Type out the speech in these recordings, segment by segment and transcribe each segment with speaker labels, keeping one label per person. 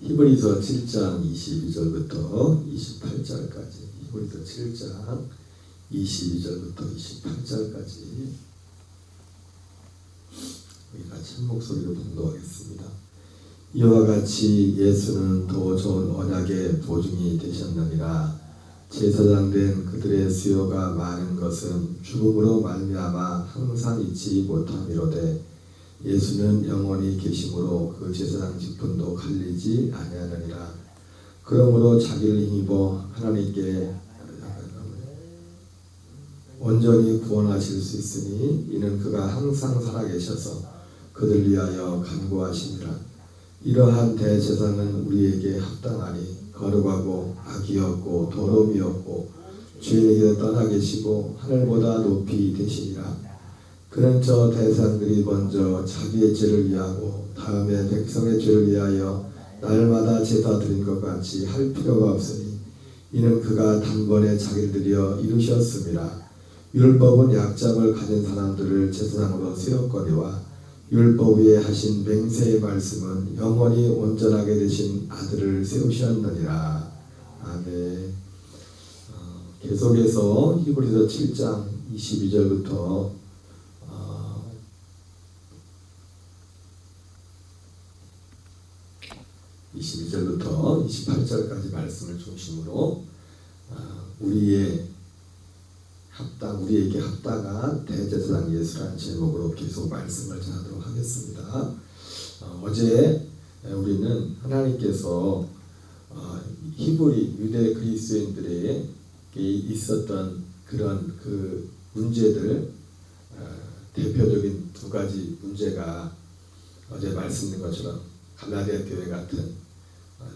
Speaker 1: 히브리서 7장 22절부터 28절까지 히브리서 7장 22절부터 28절까지 우리 같이 한 목소리로 봉독하겠습니다. 이와 같이 예수는 더 좋은 언약의 보증이 되셨느니라. 제사장 된 그들의 수요가 많은 것은 죽음으로 말미암아 항상 잊지 못함이로되 예수는 영원히 계심으로 그 제사장 직분도 갈리지 아니하느니라. 그러므로 자기를 힘입어 하나님께 온전히 구원하실 수 있으니 이는 그가 항상 살아계셔서 그들 위하여 간구하시니라. 이러한 대제사장은 우리에게 합당하니 거룩하고 악이 없고 더러움이 없고 죄에게서 떠나 계시고 하늘보다 높이 되시니라. 그는 저 대제사장들이 먼저 자기의 죄를 위하고 다음에 백성의 죄를 위하여 날마다 제사 드린 것 같이 할 필요가 없으니 이는 그가 단번에 자기를 드려 이루셨음이라. 율법은 약점을 가진 사람들을 제사장으로 세웠거니와 율법 위에 하신 맹세의 말씀은 영원히 온전하게 되신 아들을 세우셨느니라. 아멘. 계속해서 히브리서 7장 22절부터 28절까지 말씀을 중심으로 우리에게 합당한 대제사장 예수라는 제목으로 계속 말씀을 전하도록 하겠습니다. 어제 우리는 하나님께서 히브리 유대 그리스도인들에게 있었던 그런 그 문제들, 대표적인 두 가지 문제가 어제 말씀드린 것처럼 갈라디아 교회 같은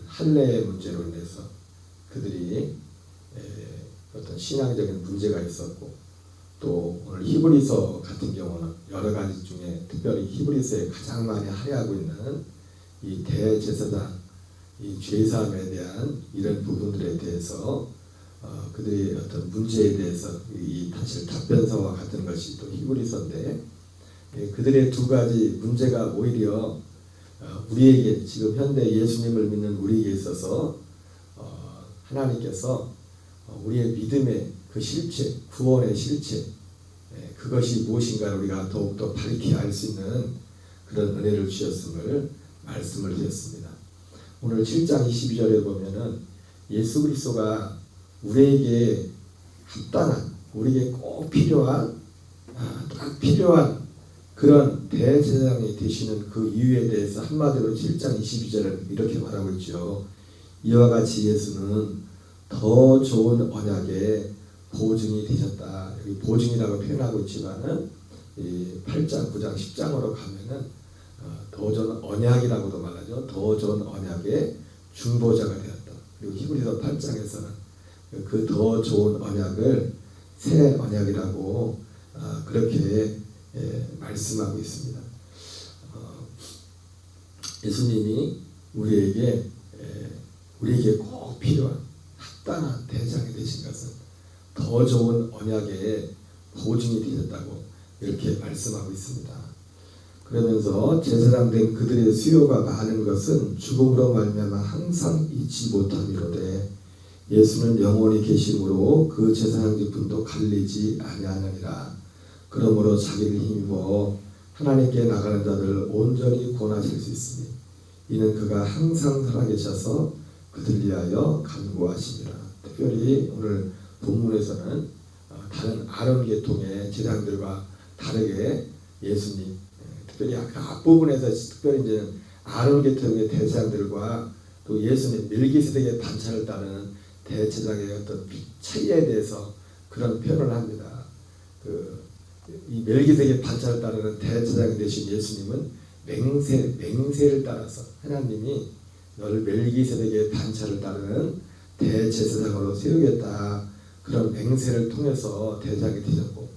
Speaker 1: 할례의 문제로 인해서 그들이 어떤 신앙적인 문제가 있었고, 또 오늘 히브리서 같은 경우는 여러 가지 중에 특별히 히브리서에 가장 많이 할애하고 있는 이 대제사장, 이 죄사함에 대한 이런 부분들에 대해서 그들의 어떤 문제에 대해서 이 사실 답변서와 같은 것이 또 히브리서인데, 그들의 두 가지 문제가 오히려 우리에게 지금 현대 예수님을 믿는 우리에게 있어서 하나님께서 우리의 믿음의 그 실체, 구원의 실체, 그것이 무엇인가를 우리가 더욱더 밝히 알 수 있는 그런 은혜를 주셨음을 말씀을 드렸습니다. 오늘 7장 22절에 보면은 예수 그리스도가 우리에게 합당한, 우리에게 꼭 필요한, 딱 필요한 그런 대제사장이 되시는 그 이유에 대해서 한마디로 7장 22절을 이렇게 말하고 있죠. 이와 같이 예수는 더 좋은 언약의 보증이 되셨다. 여기 보증이라고 표현하고 있지만은 이 8장, 9장, 10장으로 가면은 더 좋은 언약이라고도 말하죠. 더 좋은 언약의 중보자가 되었다. 그리고 히브리서 8장에서는 그 더 좋은 언약을 새 언약이라고 그렇게 말씀하고 있습니다. 예수님이 우리에게 꼭 필요한 합당한 대장이 되신 것은 더 좋은 언약의 보증이 되셨다고 이렇게 말씀하고 있습니다. 그러면서 제사장 된 그들의 수요가 많은 것은 죽음으로 말미암아 항상 잊지 못함이로되 예수는 영원히 계심으로 그 제사장 직분도 갈리지 아니하느니라. 그러므로 자기를 힘입어 하나님께 나가는 자들을 온전히 구원하실 수 있으니 이는 그가 항상 살아계셔서 그들 위하여 간구하시니라. 특별히 오늘 본문에서는 다른 아론 계통의 제사장들과 다르게 예수님, 특별히 아까 앞부분에서 특별히 이제 아론 계통의 대제사장들과 또 예수님 멜기세덱의 반차를 따르는 대제사장의 어떤 차이에 대해서 그런 표현을 합니다. 이 멜기세덱의 반차를 따르는 대제사장이 되신 예수님은 맹세를 따라서 하나님이 너를 멜기세덱의 반차를 따르는 대제사장으로 세우겠다. 그런 맹세를 통해서 대제사장이 되셨고,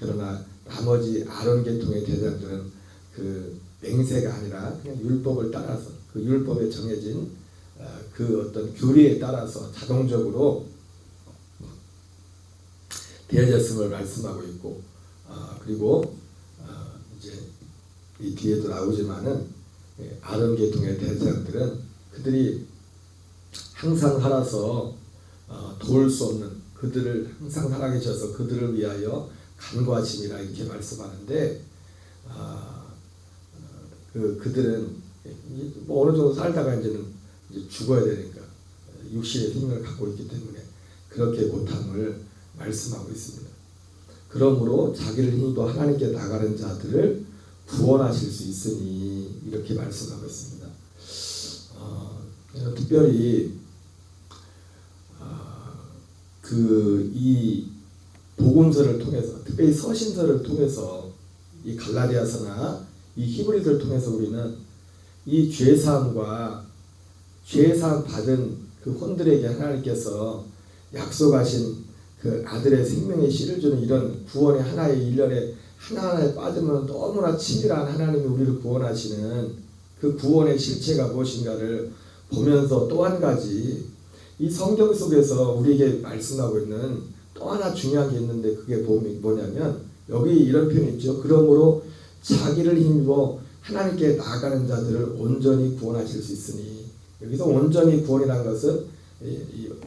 Speaker 1: 그러나 나머지 아론 계통의 대제사장들은 그 맹세가 아니라 그냥 율법을 따라서 그 율법에 정해진 그 어떤 규례에 따라서 자동적으로 되어졌음을 말씀하고 있고, 그리고 이제 이 뒤에도 나오지만은 아론 계통의 대제사장들은 그들이 항상 살아서 도울 수 없는 그들을 항상 살아계셔서 그들을 위하여 간구하심이라 이렇게 말씀하는데 그들은 뭐 어느 정도 살다가 이제 죽어야 되니까 육신의 생명을 갖고 있기 때문에 그렇게 고통을 말씀하고 있습니다. 그러므로 자기를 힘입어 하나님께 나가는 자들을 구원하실 수 있으니 이렇게 말씀하고 있습니다. 특별히 이 복음서를 통해서, 특별히 서신서를 통해서, 이 갈라디아서나 이 히브리서를 통해서 우리는 이 죄사함과 죄사함 받은 그 혼들에게 하나님께서 약속하신 그 아들의 생명의 씨를 주는 이런 구원의 하나의 일련에 하나하나에 빠지면 너무나 치밀한 하나님이 우리를 구원하시는 그 구원의 실체가 무엇인가를 보면서 또 한 가지 이 성경 속에서 우리에게 말씀하고 있는 또 하나 중요한 게 있는데 그게 뭐냐면 여기 이런 표현이 있죠. 그러므로 자기를 힘입어 하나님께 나아가는 자들을 온전히 구원하실 수 있으니, 여기서 온전히 구원이라는 것은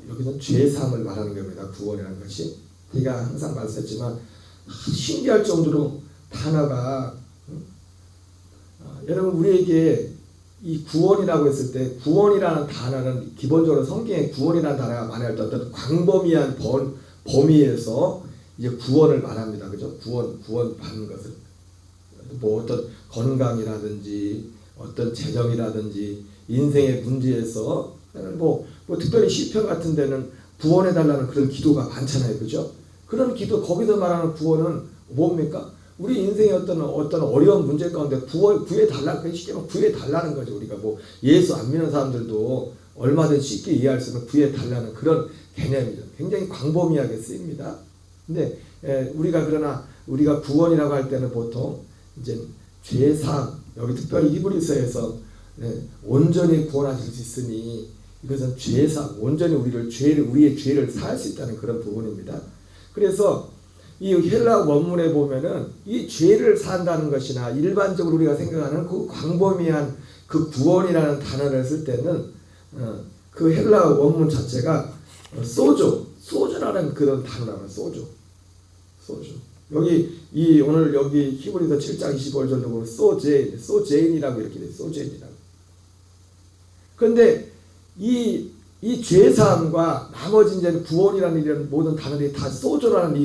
Speaker 1: 여기서 죄사함을 말하는 겁니다. 구원이라는 것이 제가 항상 말씀했지만 신기할 정도로 단어가 여러분 우리에게 이 구원이라고 했을 때 구원이라는 단어는 기본적으로 성경에 구원이라는 단어가 말할 때 어떤 광범위한 범위에서 이제 구원을 말합니다. 그죠? 구원 받는 것을 뭐 어떤 건강이라든지 어떤 재정이라든지 인생의 문제에서 뭐 특별히 시편 같은 데는 구원해 달라는 그런 기도가 많잖아요. 그죠? 그런 기도 거기서 말하는 구원은 뭡니까? 우리 인생의 어떤 어려운 문제 가운데 구해 달라, 쉽게 말하면 구해 달라는 거죠. 우리가 뭐 예수 안 믿는 사람들도 얼마든지 쉽게 이해할 수 있는 구해 달라는 그런 개념이죠. 굉장히 광범위하게 쓰입니다. 근데 그러나 우리가 구원이라고 할 때는 보통 이제 죄사함, 여기 특별히 히브리서에서 온전히 구원하실 수 있으니 이것은 죄사함, 온전히 우리의 죄를 사할 수 있다는 그런 부분입니다. 그래서 이 헬라 원문에 보면은 이 죄를 산다는 것이나 일반적으로 우리가 생각하는 그 광범위한 그 구원이라는 단어를 쓸 때는 그 헬라 원문 자체가 소조라는 그런 단어라는 소조. 여기 오늘 여기 히브리서 7장 25절 보면 소제인이라고 이렇게 돼. 소제인이라고. 그런데 이 죄사함과 나머지 이제 구원이라는 이런 모든 단어들이 다 소조라는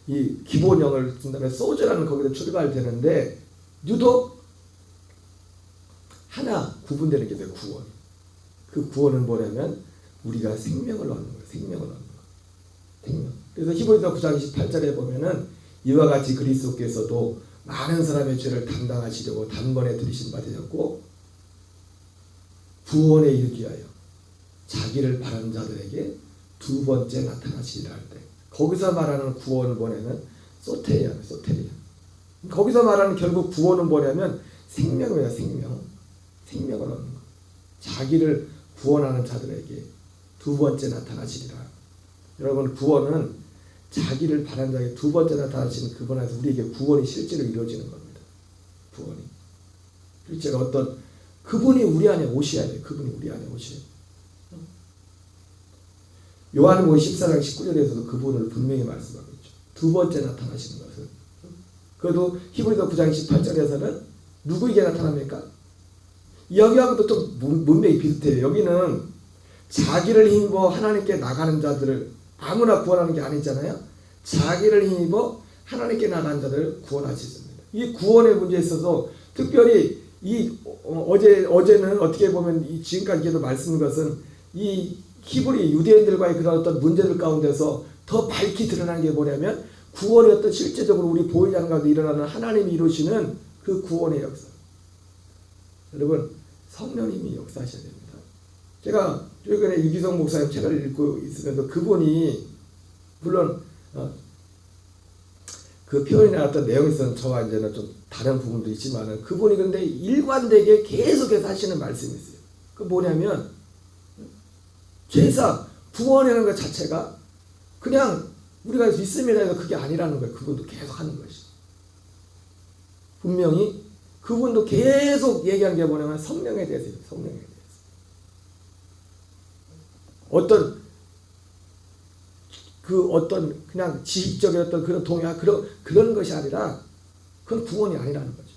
Speaker 1: 이 기본형을 쓴다면 소조라는 거기서 출발되는데 유독 하나 구분되는 게 돼요. 구원. 그 구원은 뭐냐면 우리가 생명을 얻는 거예요. 생명을 얻는 거. 생명. 그래서 히브리서 9장 28절에 보면은 이와 같이 그리스도께서도 많은 사람의 죄를 담당하시려고 단번에 들이신 바 되셨고 구원에 이르기 위하여 자기를 바라는 자들에게 두 번째 나타나시리라 할 때 거기서 말하는 구원은 뭐냐면 소테리아. 거기서 말하는 결국 구원은 뭐냐면 생명이에요. 생명을 얻는 거. 자기를 구원하는 자들에게 두 번째 나타나시리라. 여러분 구원은 자기를 바라는 자에게 두 번째 나타나시는 그분 안에서 우리에게 구원이 실제로 이루어지는 겁니다. 구원이. 실제로 어떤 그분이 우리 안에 오셔야 돼요. 그분이 우리 안에 오셔야 돼요. 요한복음 14장 19절에서도 그분을 분명히 말씀하고 있죠. 두 번째 나타나시는 것을. 그래도 히브리서 9장 18절에서는 누구에게 나타납니까? 여기하고도 좀 문맥이 비슷해요. 여기는 자기를 힘입어 하나님께 나가는 자들을 아무나 구원하는 게 아니잖아요. 자기를 힘입어 하나님께 나가는 자들을 구원하셨습니다. 이 구원의 문제에 있어서 특별히 어제는 어떻게 보면 지금까지도 말씀인 것은 이 히브리 유대인들과의 그런 어떤 문제들 가운데서 더 밝히 드러나는 게 뭐냐면 구원의 어떤 실제적으로 우리 보이지 않는 가운데 일어나는 하나님이 이루시는 그 구원의 역사. 여러분 성령님이 역사하셔야 됩니다. 제가 최근에 유기성 목사님 책을 읽고 있으면서 그분이 물론 그 표현이나 어떤 내용에 있어서는 저와 이제는 좀 다른 부분도 있지만은 그분이 근데 일관되게 계속해서 하시는 말씀이 있어요. 그 뭐냐면 죄사 구원이라는 것 자체가 그냥 우리가 믿습니다 해서 그게 아니라는 거예요. 그분도 계속 하는 것이. 분명히 그분도 계속 얘기하는 게 뭐냐면 성령에 대해서요. 성령에 대해서. 어떤 그냥 지식적인 어떤 그런 동의와 그런 것이 아니라 그건 구원이 아니라는 거죠.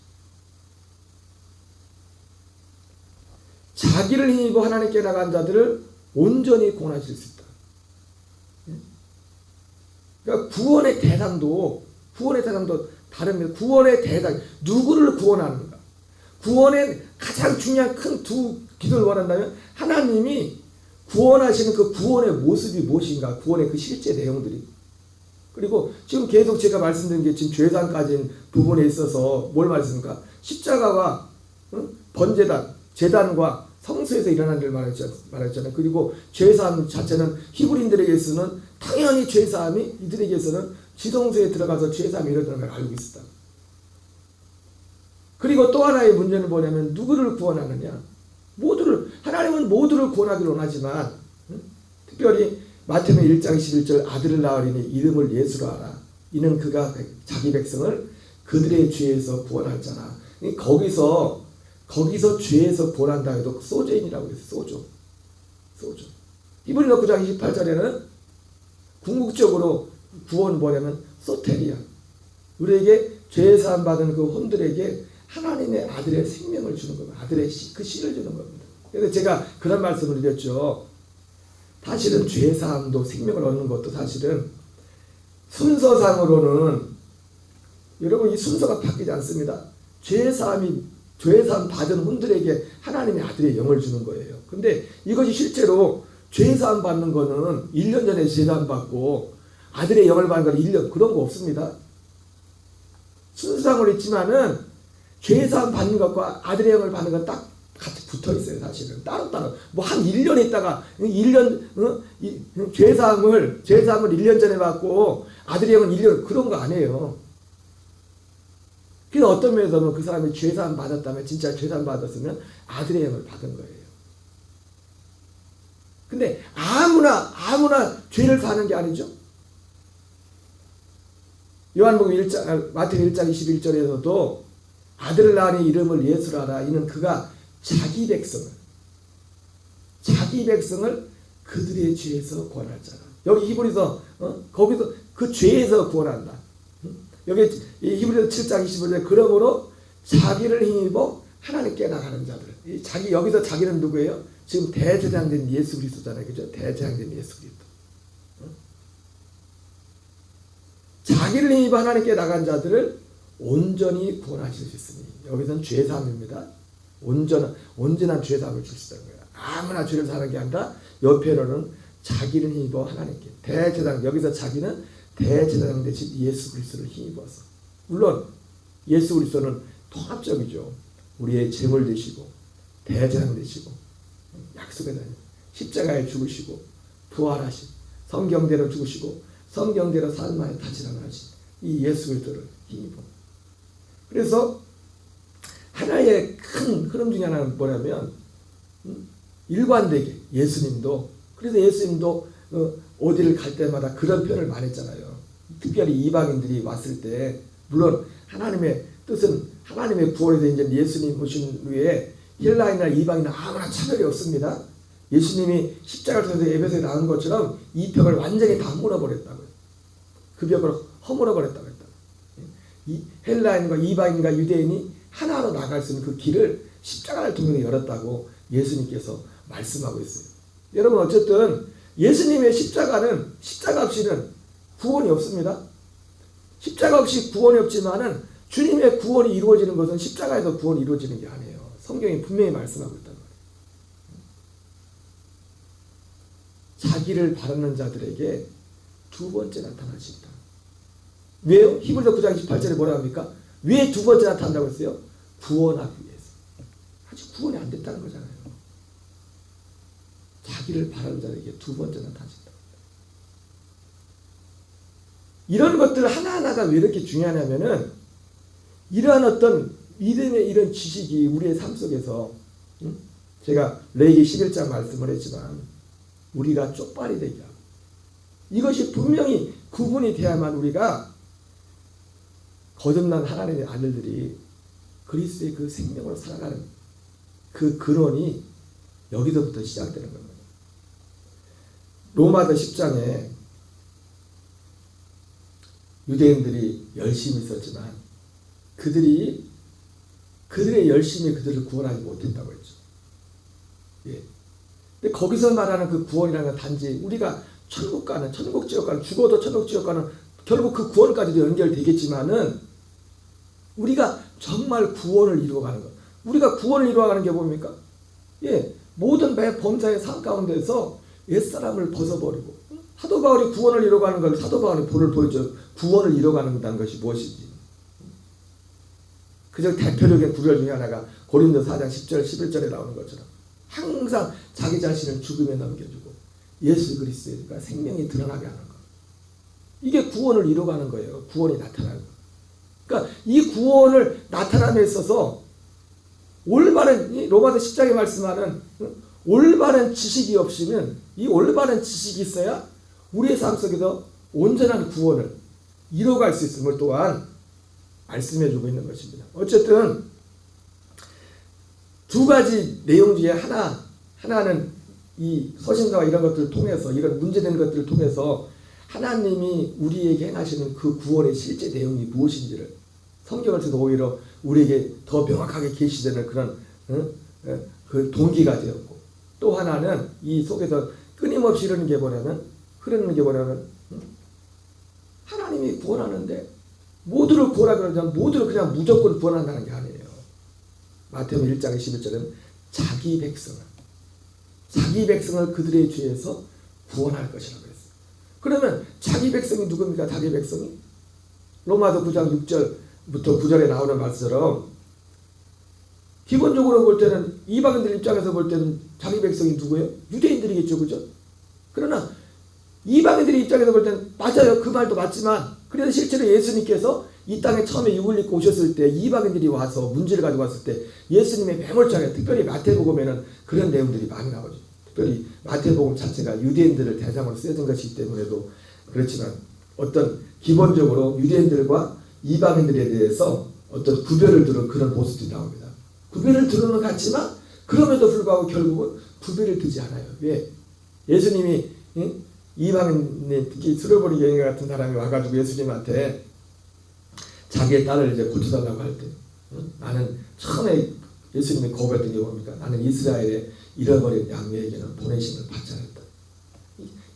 Speaker 1: 자기를 힘입어 하나님께 나간 자들을 온전히 구원하실 수 있다. 그러니까 구원의 대상도 다릅니다. 구원의 대상, 누구를 구원하는가? 구원의 가장 중요한 큰 두 기도를 원한다면 하나님이 구원하시는 그 구원의 모습이 무엇인가? 구원의 그 실제 내용들이. 그리고 지금 계속 제가 말씀드린 게 지금 죄산까지인 부분에 있어서 뭘 말씀입니까? 십자가와 번제단, 제단과 성소에서 일어난 일을 말했잖아요. 그리고 죄사함 자체는 히브리인들에게서는 당연히 죄사함이 이들에게서는 지성소에 들어가서 죄사함이 일어나는 걸 알고 있었다. 그리고 또 하나의 문제는 뭐냐면 누구를 구원하느냐? 하나님은 모두를 구원하기를 원하지만 특별히 마태복음 1장 11절 아들을 낳으리니 이름을 예수로 하라. 이는 그가 자기 백성을 그들의 죄에서 구원할 자라. 거기서 죄에서 구원한다 해도 소제인이라고 했어요. 소조. 히브리서 9장 28절에는 궁극적으로 구원 뭐냐면 소테리아. 우리에게 죄 사함 받은 그 혼들에게 하나님의 아들의 생명을 주는 겁니다. 아들의 그 씨를 주는 겁니다. 그래서 제가 그런 말씀을 드렸죠. 사실은 죄 사함도 생명을 얻는 것도 사실은 순서상으로는 여러분 이 순서가 바뀌지 않습니다. 죄 사함 받은 혼들에게 하나님의 아들의 영을 주는 거예요. 근데 이것이 실제로 죄 사함 받는 거는 1년 전에 죄 사함 받고 아들의 영을 받는 건 1년 그런 거 없습니다. 순서상으로 있지만은 죄 사함 받는 것과 아들의 영을 받는 건 딱 같이 붙어 있어요. 사실은 따로따로 뭐 한 1년 있다가 1년 죄 사함을 1년 전에 받고 아들의 영은 1년 그런 거 아니에요. 그래서 어떤 면에서는 그 사람이 죄 사함 받았다면 진짜 죄 사함 받았으면 아들의 영을 받은 거예요. 근데 아무나 죄를 사는 게 아니죠. 요한복음 1장 마태복음 1장 21절에서도 아들을 낳으니 이름을 예수라 하라. 이는 그가 자기 백성을 그들의 죄에서 구원할 자라. 여기 히브리서 거기서 그 죄에서 구원한다. 여기 히브리서 7장 25절에 그러므로 자기를 힘입어 하나님께 나가는 자들. 여기서 자기는 누구예요? 지금 대제사장된 예수 그리스도잖아요. 그죠? 대제사장된 예수 그리스도. 자기를 힘입어 하나님께 나간 자들을 온전히 구원하실 수 있으니 여기서는 죄사함입니다. 온전한 죄사함을 줄 수 있다는 거예요. 아무나 죄를 사는 게 아니라 옆에로는 자기를 힘입어 하나님께 대제사장 여기서 자기는 대제사장 대신 예수 그리스도를 힘입어서 물론 예수 그리스도는 통합적이죠. 우리의 제물 되시고 대제사장 되시고 약속의 날 십자가에 죽으시고 부활하신 성경대로 죽으시고 성경대로 사흘 만에 다시 일어나신 이 예수 그리스도를 힘입어. 그래서 하나의 큰 흐름 중에 하나는 뭐냐면 일관되게 예수님도 어디를 갈 때마다 그런 표현을 많이 했잖아요. 특별히 이방인들이 왔을 때 물론 하나님의 뜻은 하나님의 구원에 대한 이제 예수님 오신 후에 헬라인이나 이방인이나 아무나 차별이 없습니다. 예수님이 십자가를 통해서 에베소에 나온 것처럼 이 벽을 완전히 다 허물어버렸다고요. 그 벽을 허물어버렸다고 했다고. 이 헬라인과 이방인과 유대인이 하나로 나갈 수 있는 그 길을 십자가를 통해서 열었다고 예수님께서 말씀하고 있어요. 여러분 어쨌든 예수님의 십자가 없이는 구원이 없습니다. 십자가 없이 구원이 없지만은 주님의 구원이 이루어지는 것은 십자가에서 구원이 이루어지는 게 아니에요. 성경이 분명히 말씀하고 있단 말이에요. 자기를 바라는 자들에게 두 번째 나타나신다. 왜요? 히브리서 9장 18절에 뭐라 합니까? 왜 두 번째 나타난다고 했어요? 구원하기 위해서. 아직 구원이 안 됐다는 거잖아요. 자기를 바라는 자에게 두 번째 나타나신다. 이런 것들 하나하나가 왜 이렇게 중요하냐면은 이러한 어떤 믿음의 이런 지식이 우리의 삶 속에서 제가 레위기 11장 말씀을 했지만 우리가 쪽발이 되게 하고 이것이 분명히 구분이 돼야만 우리가 거듭난 하나님의 아들들이 그리스도의 그 생명으로 살아가는 그 근원이 여기서부터 시작되는 겁니다. 로마서 10장에 유대인들이 열심히 있었지만 그들의 열심이 그들을 구원하지 못했다고 했죠. 예. 근데 거기서 말하는 그 구원이라는 건 단지 우리가 천국 가는, 천국 지옥 가는, 죽어도 천국 지옥 가는, 결국 그 구원까지도 연결되겠지만은 우리가 정말 구원을 이루어가는 것. 우리가 구원을 이루어가는 게 뭡니까? 예, 모든 범사의 삶 가운데서 옛사람을 벗어버리고 사도 바울이 구원을 이루어가는 걸 사도 바울이 본을 보여줘. 구원을 이루어가는 것이 무엇인지. 그저 대표적인 구절 중에 하나가 고린도 4장 10절 11절에 나오는 것처럼 항상 자기 자신을 죽음에 넘겨주고 예수 그리스도니까 생명이 드러나게 하는 것. 이게 구원을 이루어가는 거예요. 구원이 나타나는 거. 그러니까 이 구원을 나타남에 있어서 올바른 로마서 10장에 말씀하는 올바른 지식이 없이는 이 올바른 지식이 있어야 우리의 삶 속에서 온전한 구원을 이뤄갈 수 있음을 또한 말씀해주고 있는 것입니다. 어쨌든 두 가지 내용 중에 하나는 이 서신서와 이런 것들을 통해서 이런 문제되는 것들을 통해서 하나님이 우리에게 행하시는 그 구원의 실제 내용이 무엇인지를 성경을 통해서 오히려 우리에게 더 명확하게 계시되는 그런 그 동기가 되었고 또 하나는 이 속에서 끊임없이 흐르는 게 뭐냐면 하나님이 구원하는데 모두를 구원하기 그러면 모두를 그냥 무조건 구원한다는 게 아니에요. 마태복음 1장 11절에는 자기 백성을 그들의 죄에서 구원할 것이라고 했어요. 그러면 자기 백성이 누굽니까? 자기 백성이 로마서 9장 6절부터 9절에 나오는 말씀처럼 기본적으로 볼 때는 이방인들 입장에서 볼 때는 자기 백성이 누구예요? 유대인들이겠죠, 그죠? 그러나 이방인들 입장에서 볼 때는 맞아요, 그 말도 맞지만 그래서 실제로 예수님께서 이 땅에 처음에 육을 입고 오셨을 때 이방인들이 와서 문제를 가지고 왔을 때 예수님의 매몰장에 특별히 마태복음에는 그런 내용들이 많이 나오죠. 특별히 마태복음 자체가 유대인들을 대상으로 쓰여진 것이기 때문에도 그렇지만 어떤 기본적으로 유대인들과 이방인들에 대해서 어떤 구별을 두는 그런 모습들이 나옵니다. 구별을 두는 것 같지만 그럼에도 불구하고 결국은 구별을 두지 않아요. 왜? 예수님이 이방인 특히 수레버리 여행 같은 사람이 와가지고 예수님한테 자기의 딸을 이제 고쳐달라고 할 때 나는 처음에 예수님이 거부했던 게 뭡니까? 나는 이스라엘의 잃어버린 양녀에게는 보내심을 받지 않았다.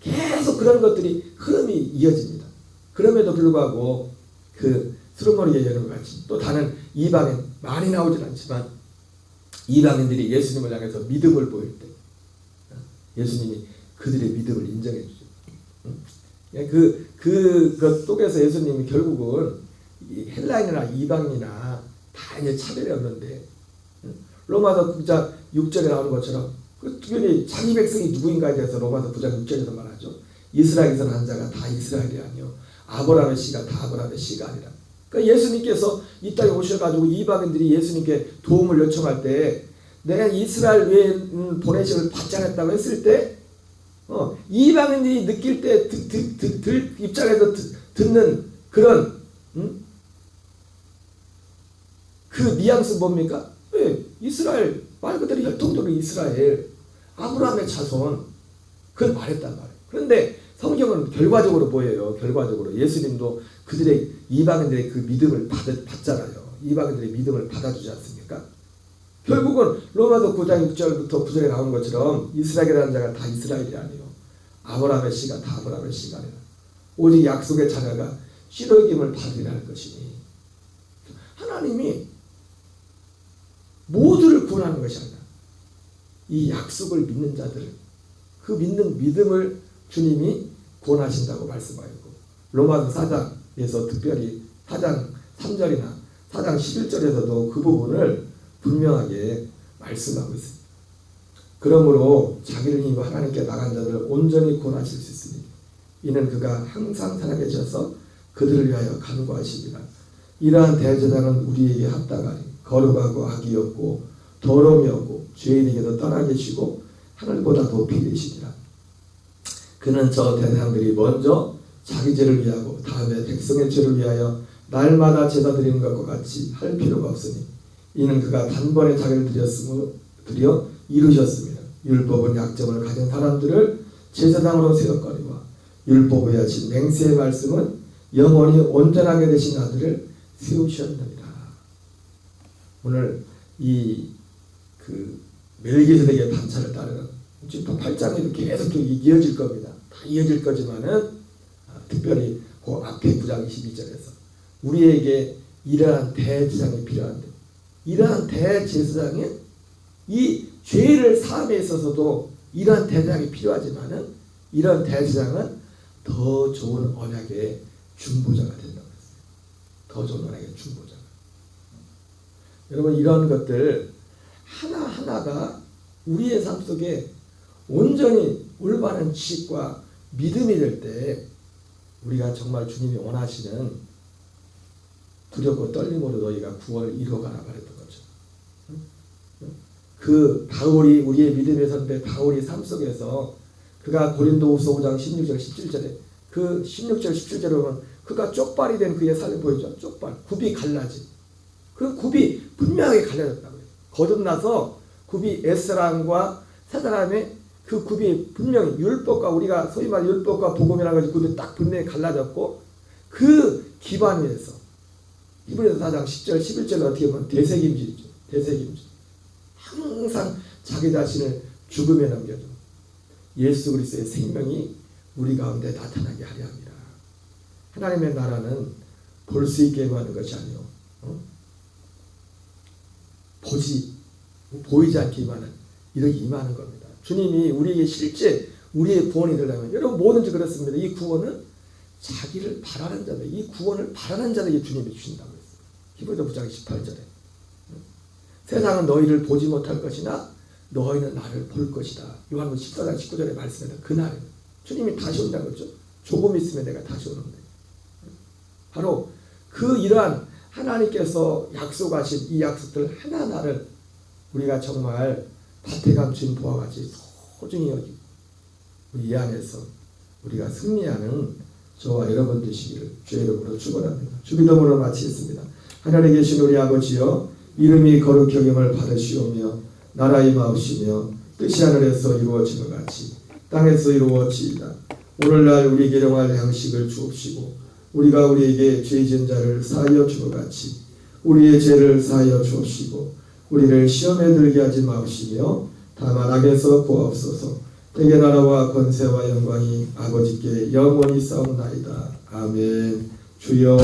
Speaker 1: 계속 그런 것들이 흐름이 이어집니다. 그럼에도 불구하고 그 수레버리 여행과 같이 또 다른 이방인 많이 나오진 않지만 이방인들이 예수님을 향해서 믿음을 보일 때 예수님이 그들의 믿음을 인정해 주죠. 그 속에서 예수님이 결국은 헬라인이나 이방인이나 다 이제 차별이 없는데 로마서 9장 6절에 나오는 것처럼 특별히 자기 백성이 누구인가에 대해서 로마서 9장 6절에서 말하죠. 이스라엘에서 난 자가 다 이스라엘이 아니요 아브라함의 씨가 다 아브라함의 씨가 아니라. 그러니까 예수님께서 이 땅에 오셔가지고 이방인들이 예수님께 도움을 요청할 때 내가 이스라엘 외에 보내심을 받지 않았다고 했을 때 이방인들이 느낄 때 입장에서 듣는 그런 그 뉘앙스 뭡니까? 왜? 이스라엘 말 그대로 혈통적으로 이스라엘 아브라함의 자손 그걸 말했단 말이에요. 그런데 성경은 결과적으로 뭐예요? 결과적으로 예수님도 그들의 이방인들의 그 믿음을 받잖아요. 이방인들의 믿음을 받아주지 않습니까? 결국은 로마서 9장 6절부터 9절에 나온 것처럼 이스라엘이라는 자가 다 이스라엘이 아니요 아브라함의 씨가 다 아브라함의 씨가 아니라 오직 약속의 자녀가 씨로김을 받으리라는 것이니 하나님이 모두를 구원하는 것이 아니라 이 약속을 믿는 자들을 그 믿는 믿음을 주님이 구원하신다고 말씀하였고 로마서 4장에서 특별히 4장 3절이나 4장 11절에서도 그 부분을 분명하게 말씀하고 있습니다. 그러므로 자기를 힘입어 하나님께 나간 자들을 온전히 구원하실 수 있으니 이는 그가 항상 살아계셔서 그들을 위하여 간구하시리라. 이러한 대제사장은 우리에게 합당하니 거룩하고 악이 없고 더러움이 없고 죄인에게도 떠나 계시고 하늘보다 높이 계시니라. 그는 저 대제사장들이 먼저 자기 죄를 위하고 다음에 백성의 죄를 위하여 날마다 제사 드리는 것과 같이 할 필요가 없으니 이는 그가 단번에 자기를 드려 이루셨습니다. 율법은 약점을 가진 사람들을 제사장으로 세웠거니와 율법에 하신 맹세의 말씀은 영원히 온전하게 되신 아들을 세우셨느니라. 오늘 이 멜기세덱의 반차를 따르는 지금 8장에도 계속 또 이어질 겁니다. 다 이어질 거지만은 특별히 그 앞에 9장 22절에서 우리에게 이러한 대제사장이 필요한데, 이러한 대제사장이 이 죄를 사함에 있어서도 이러한 대제사장이 필요하지만은 이런 대제사장은 더 좋은 언약의 중보자가 된다고 했어요. 더 좋은 언약의 중보자가. 여러분, 이런 것들 하나하나가 우리의 삶 속에 온전히 올바른 지식과 믿음이 될 때 우리가 정말 주님이 원하시는 두렵고 떨림으로 너희가 구원을 이루어가라 말했던 거죠. 그 바울이, 우리의 믿음의 선배 바울이 삶 속에서 그가 고린도후서 5장 16절 17절에 그 16절 17절에 보면 그가 쪽발이 된 그의 삶을 보여줘. 쪽발, 굽이 갈라진. 그 굽이 분명하게 갈라졌다고요. 거듭나서 굽이 옛사람과 새사람의 그 굽이 분명히 율법과, 우리가 소위 말 율법과 복음이라는 것이 굽이 딱 분명히 갈라졌고, 그 기반 위에서 히브리서 4장 10절 11절은 어떻게 보면 대세김질이죠. 대세김질. 항상 자기 자신을 죽음에 넘겨줘 예수 그리스도의 생명이 우리 가운데 나타나게 하려 합니다. 하나님의 나라는 볼 수 있게 임하는 것이 아니요, 보이지 않게 임하는, 이렇게 임하는 겁니다. 주님이 우리에게 실제 우리의 구원이 되려면, 여러분 뭐든지 그렇습니다. 이 구원은 자기를 바라는 자들, 이 구원을 바라는 자들에게 주님이 주신다고 했어요. 히브리서 9장 18절에 세상은 너희를 보지 못할 것이나 너희는 나를 볼 것이다. 요한복음 14장 19절에 말씀해서 그날은 주님이 다시 온다는 거죠. 조금 있으면 내가 다시 오는데, 바로 그 이러한 하나님께서 약속하신 이 약속들 하나하나를 우리가 정말 밭에 감춘 보와 같이 소중히 여기고 우리 이 안에서 우리가 승리하는 저와 여러분 되시기를 주의 이름으로 축원합니다. 주기도문을 마치겠습니다. 하늘에 계신 우리 아버지여, 이름이 거룩히 여김을 받으시오며 나라 임하옵시며 뜻이 하늘에서 이루어진 것 같이 땅에서 이루어지이다. 오늘날 우리에게 일용할 양식을 주옵시고 우리가 우리에게 죄 지은 자를 사하여 준 것 같이 우리의 죄를 사하여 주옵시고 우리를 시험에 들게 하지 마옵시며 다만 악에서 구하옵소서. 대개 나라와 권세와 영광이 아버지께 영원히 싸움나이다. 아멘. 주여.